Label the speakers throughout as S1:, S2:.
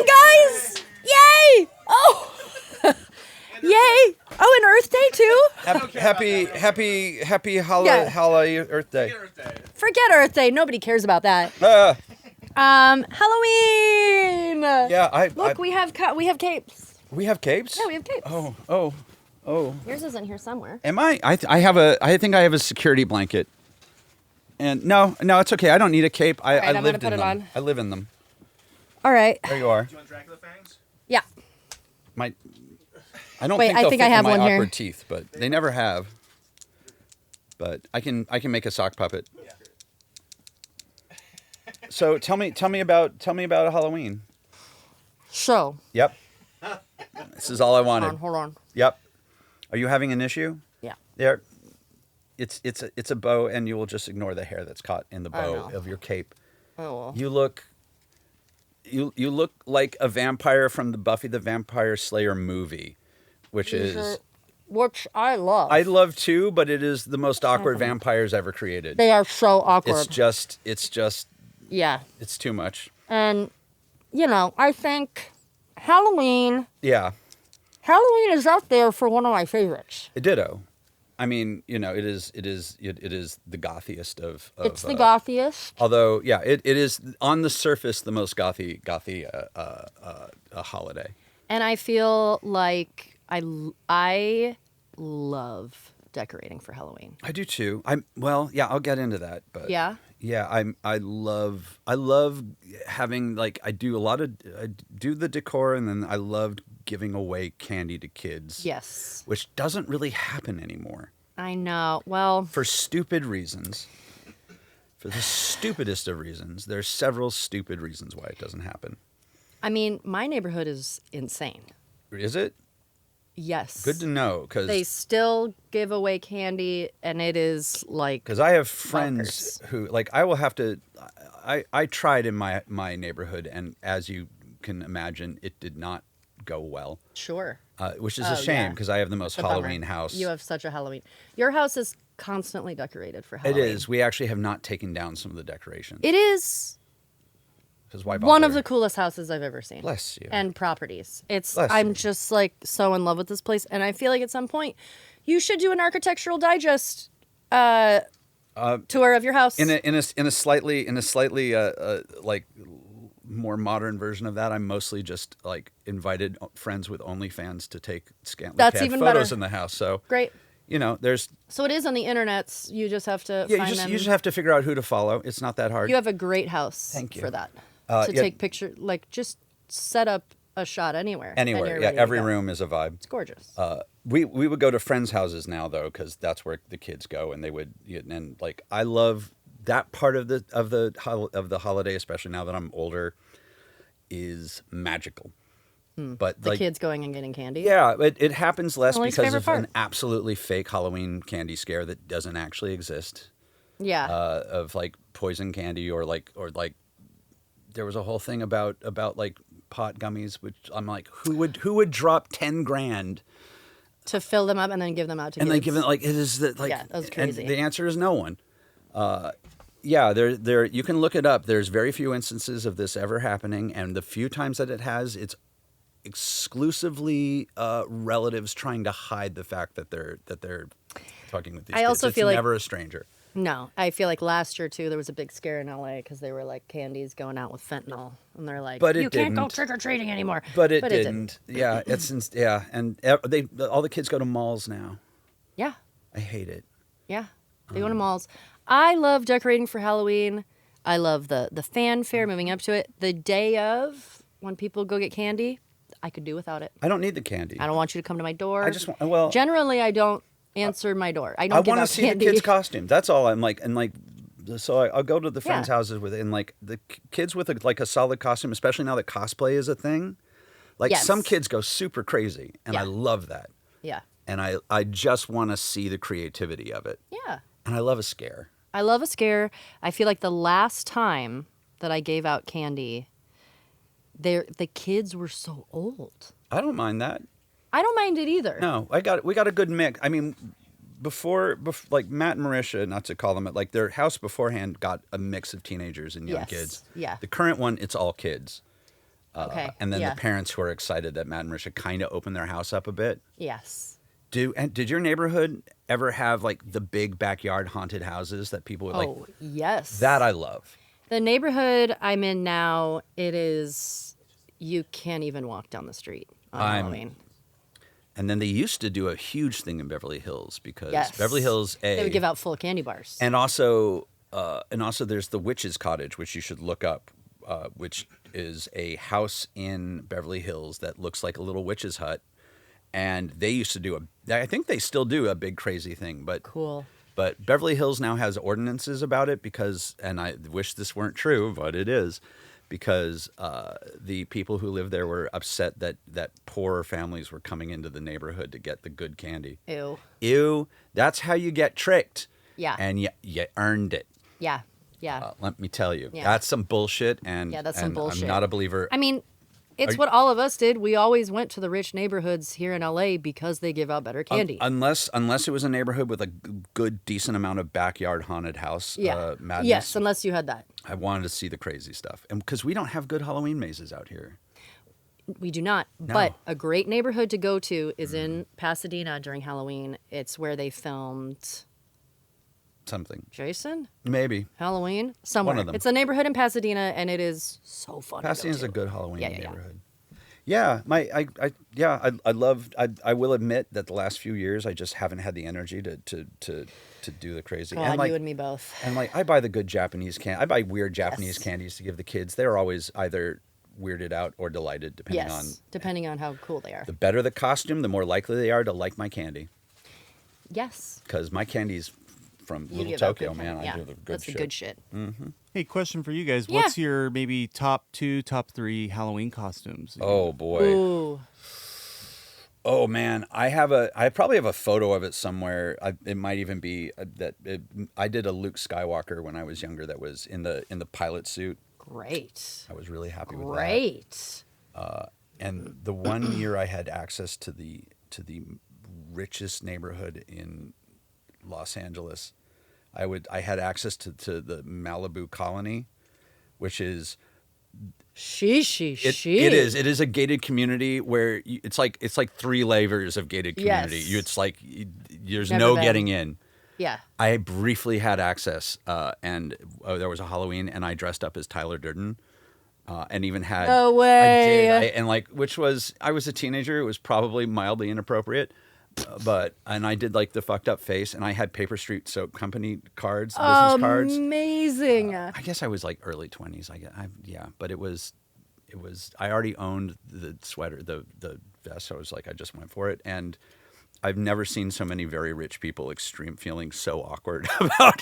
S1: guys! Yay! Oh! Yay! Oh, and Earth Day too.
S2: Happy holiday Earth Day.
S1: Forget Earth Day. Nobody cares about that. Halloween.
S2: Yeah,
S1: Look, we have capes.
S2: We have capes.
S1: Yeah, we have capes.
S2: Oh.
S1: Yours is in here somewhere.
S2: Am I? I think I have a security blanket. And no, it's okay. I don't need a cape. I lived in them. On. I live in them.
S1: All right.
S2: There you are.
S3: Do you want Dracula fangs?
S1: Yeah.
S2: I don't
S1: Wait,
S2: think they'll
S1: I think
S2: fit
S1: I have
S2: in my
S1: one
S2: awkward
S1: here.
S2: teeth, but they never have. But I can make a sock puppet.
S3: Yeah.
S2: So tell me about Halloween.
S1: So.
S2: Yep. This is all I wanted.
S1: Hold on.
S2: Yep. Are you having an issue?
S1: Yeah.
S2: There. It's a bow, and you will just ignore the hair that's caught in the bow of your cape.
S1: Oh. Well.
S2: You look like a vampire from the Buffy the Vampire Slayer movie, which
S1: I love.
S2: I love too, but it is the most awkward vampires ever created.
S1: They are so awkward.
S2: It's just
S1: yeah.
S2: It's too much.
S1: And I think Halloween.
S2: Yeah.
S1: Halloween is out there for one of my favorites.
S2: Ditto. I mean, it is the Gothiest of
S1: it's the Gothiest.
S2: Although, yeah, it is on the surface the most gothy holiday.
S1: And I feel like I love decorating for Halloween.
S2: I do too. I'll get into that, but
S1: yeah.
S2: Yeah, I love having I do the decor, and then I love giving away candy to kids.
S1: Yes.
S2: Which doesn't really happen anymore.
S1: I know. Well,
S2: for stupid reasons. For the stupidest of reasons. There's several stupid reasons why it doesn't happen.
S1: I mean, my neighborhood is insane.
S2: Is it?
S1: Yes.
S2: Good to know, because
S1: they still give away candy, and it is like
S2: because I have friends who I will have to. I tried in my neighborhood, and as you can imagine, it did not go well.
S1: Sure.
S2: Which is a shame because I have the most Halloween house.
S1: You have such a Halloween. Your house is constantly decorated for Halloween.
S2: It is. We actually have not taken down some of the decorations.
S1: It is.
S2: Why
S1: one of the coolest houses I've ever seen.
S2: Bless you.
S1: And properties.
S2: Bless
S1: I'm
S2: you.
S1: just so in love with this place, and I feel like at some point you should do an Architectural Digest tour of your house.
S2: In a slightly more modern version of that, I'm mostly just invited friends with OnlyFans to take scantily clad photos in the house. So
S1: great.
S2: There's.
S1: So it is on the internet. You just have to find them.
S2: You just have to figure out who to follow. It's not that hard.
S1: You have a great house.
S2: Thank you.
S1: For that. Take pictures, just set up a shot anywhere.
S2: Anywhere, yeah. Every room is a vibe.
S1: It's gorgeous.
S2: We would go to friends' houses now though, because that's where the kids go, and they would I love that part of the holiday, especially now that I'm older, is magical. But
S1: the kids going and getting candy.
S2: Yeah, it happens less because of an absolutely fake Halloween candy scare that doesn't actually exist.
S1: Yeah.
S2: Of poison candy or there was a whole thing about pot gummies, which I'm who would drop $10,000
S1: to fill them up and then give them out to kids?
S2: And they give it it is that
S1: yeah, that was crazy.
S2: And the answer is no one. Yeah, there you can look it up. There's very few instances of this ever happening, and the few times that it has, it's exclusively relatives trying to hide the fact that they're talking with these kids.
S1: Also feel
S2: it's never a stranger.
S1: No, I feel like last year too there was a big scare in LA because they were candies going out with fentanyl, and they're you can't go trick or treating anymore.
S2: But it didn't. Yeah, and all the kids go to malls now.
S1: Yeah,
S2: I hate it.
S1: Yeah, they go to malls. I love decorating for Halloween. I love the fanfare moving up to it. The day of when people go get candy, I could do without it.
S2: I don't need the candy.
S1: I don't want you to come to my door.
S2: I just want
S1: generally I don't answer my door. I don't.
S2: I want to see the kids' costumes. That's all. I'm so I'll go to the friends' houses with the kids with a solid costume, especially now that cosplay is a thing. Some kids go super crazy, and I love that.
S1: Yeah.
S2: And I just want to see the creativity of it.
S1: Yeah.
S2: And I love a scare.
S1: I feel like the last time that I gave out candy, the kids were so old.
S2: I don't mind that.
S1: I don't mind it either.
S2: No, we got a good mix. I mean, before Matt and Marisha, not to call them it, their house beforehand got a mix of teenagers and young kids.
S1: Yeah.
S2: The current one, it's all kids.
S1: Okay.
S2: And then
S1: yeah.
S2: the parents who are excited that Matt and Marisha kind of open their house up a bit.
S1: Yes.
S2: Did your neighborhood ever have like the big backyard haunted houses that people would like?
S1: Oh, yes.
S2: That I love.
S1: The neighborhood I'm in now, it is, you can't even walk down the street on Halloween.
S2: And then they used to do a huge thing in Beverly Hills because
S1: Yes.
S2: Beverly Hills,
S1: They would give out full candy bars.
S2: and also there's the Witch's Cottage, which you should look up, which is a house in Beverly Hills that looks like a little witch's hut. And they used to do I think they still do a big crazy thing, but
S1: Cool.
S2: But Beverly Hills now has ordinances about it because, and I wish this weren't true, but it is, because the people who live there were upset that poorer families were coming into the neighborhood to get the good candy.
S1: Ew.
S2: Ew, that's how you get tricked.
S1: Yeah.
S2: And you earned it.
S1: Yeah. Yeah.
S2: Let me tell you.
S1: Yeah.
S2: That's some bullshit. And,
S1: Yeah, that's some
S2: and
S1: bullshit.
S2: I'm not a believer.
S1: I mean, it's what all of us did. We always went to the rich neighborhoods here in LA because they give out better candy.
S2: Unless it was a neighborhood with a good, decent amount of backyard haunted house madness.
S1: Yes, unless you had that.
S2: I wanted to see the crazy stuff. And because we don't have good Halloween mazes out here.
S1: We do not.
S2: No.
S1: But a great neighborhood to go to is in Pasadena during Halloween. It's where they filmed
S2: Something.
S1: Jason?
S2: Maybe.
S1: Halloween? Somewhere.
S2: One of them.
S1: It's a neighborhood in Pasadena, and it is so fun.
S2: Pasadena's
S1: to
S2: a
S1: go to.
S2: good Halloween
S1: Yeah.
S2: neighborhood. Yeah, I will admit that the last few years I just haven't had the energy to do the crazy.
S1: God,
S2: and like,
S1: you and me both.
S2: And like I buy the good Japanese I buy weird Japanese candies to give the kids. They're always either weirded out or delighted
S1: depending on how cool they are.
S2: The better the costume, the more likely they are to like my candy.
S1: Yes.
S2: Because my candy's from
S1: You
S2: Little
S1: give out
S2: Tokyo,
S1: good
S2: man.
S1: candy.
S2: I do the good
S1: That's
S2: shit.
S1: the good shit.
S3: Hey, question for you guys.
S1: Yeah.
S3: What's your maybe top 2, top 3 Halloween costumes?
S2: Oh boy.
S1: Ooh.
S2: Oh man, I probably have a photo of it somewhere. It might even be I did a Luke Skywalker when I was younger. That was in the pilot suit.
S1: Great.
S2: I was really happy with that.
S1: Great.
S2: And the one year I had access to the richest neighborhood in Los Angeles, I had access to the Malibu Colony, which is it is a gated community where it's like 3 layers of gated community.
S1: Yes.
S2: It's like there's
S1: Never
S2: no
S1: been.
S2: getting in.
S1: Yeah.
S2: I briefly had access, and there was a Halloween, and I dressed up as Tyler Durden, and even had
S1: No way.
S2: I did, I was a teenager. It was probably mildly inappropriate. And I did like the fucked up face, and I had Paper Street Soap Company cards, business cards.
S1: Amazing.
S2: I guess I was like early 20s. But it was I already owned the sweater, the vest. So I was like, I just went for it, and I've never seen so many very rich people feeling so awkward about.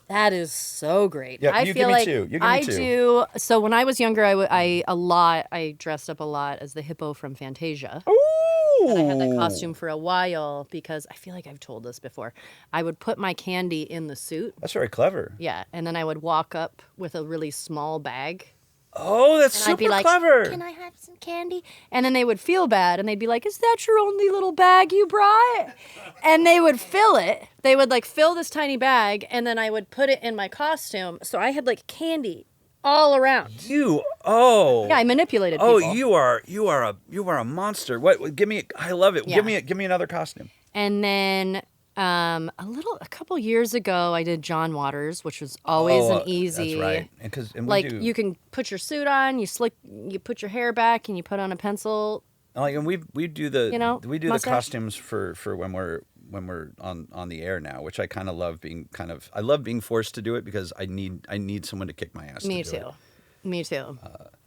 S1: That is so great.
S2: Yeah,
S1: I
S2: you
S1: feel
S2: give me
S1: like
S2: two. You give me
S1: I
S2: two.
S1: do. So when I was younger, I dressed up a lot as the hippo from Fantasia.
S2: Ooh.
S1: And I had that costume for a while because I feel like I've told this before. I would put my candy in the suit.
S2: That's very clever.
S1: Yeah, and then I would walk up with a really small bag.
S2: Oh, that's
S1: And
S2: super
S1: I'd be like,
S2: clever.
S1: "Can I have some candy?" And then they would feel bad, and they'd be like, "Is that your only little bag you brought?" And they would fill it. They would like fill this tiny bag, and then I would put it in my costume. So I had like candy all around.
S2: Yeah,
S1: I manipulated people.
S2: Oh, you are a monster. What? Give me. I love it.
S1: Yeah.
S2: Give me another costume.
S1: And then a couple years ago, I did John Waters, which was always an easy.
S2: That's right. And we
S1: Like
S2: do,
S1: you can put your suit on, you put your hair back, and you put on a pencil.
S2: and we do the the
S1: mustache?
S2: costumes for when we're on the air now, which I kind of love I love being forced to do it because I need someone to kick my ass.
S1: Me
S2: to do
S1: too.
S2: it.
S1: Me too.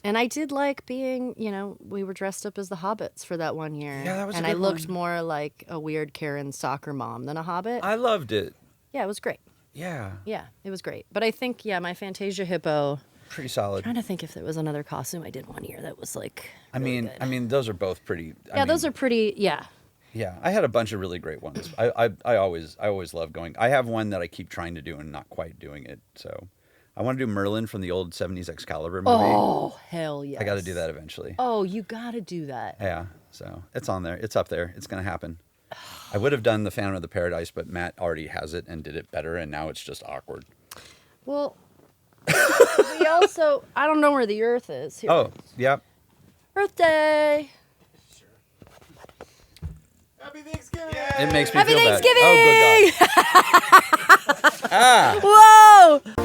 S1: And I did like being, we were dressed up as the hobbits for that one year.
S2: Yeah, that was a
S1: And
S2: good
S1: I looked
S2: one.
S1: more like a weird Karen soccer mom than a hobbit.
S2: I loved it.
S1: Yeah, it was great.
S2: Yeah,
S1: Yeah, it was great. But I think, my Fantasia hippo.
S2: pretty solid.
S1: Trying to think if there was another costume I did one year that was like.
S2: I
S1: really
S2: mean,
S1: good.
S2: those are both pretty.
S1: Those are pretty. Yeah.
S2: Yeah, I had a bunch of really great ones. I always love going. I have one that I keep trying to do and not quite doing it. So, I want to do Merlin from the old '70s Excalibur movie.
S1: Oh hell yes.
S2: I got to do that eventually.
S1: Oh, you got to do that.
S2: Yeah, so it's on there. It's up there. It's gonna happen. I would have done the Phantom of the Paradise, but Matt already has it and did it better, and now it's just awkward.
S1: Well, we also, I don't know where the earth is. Here.
S2: Oh, yeah.
S1: Earth Day.
S4: Happy Thanksgiving!
S2: It makes me
S1: Happy
S2: feel
S1: Thanksgiving!
S2: bad. Oh, good God. Ah.
S1: Whoa!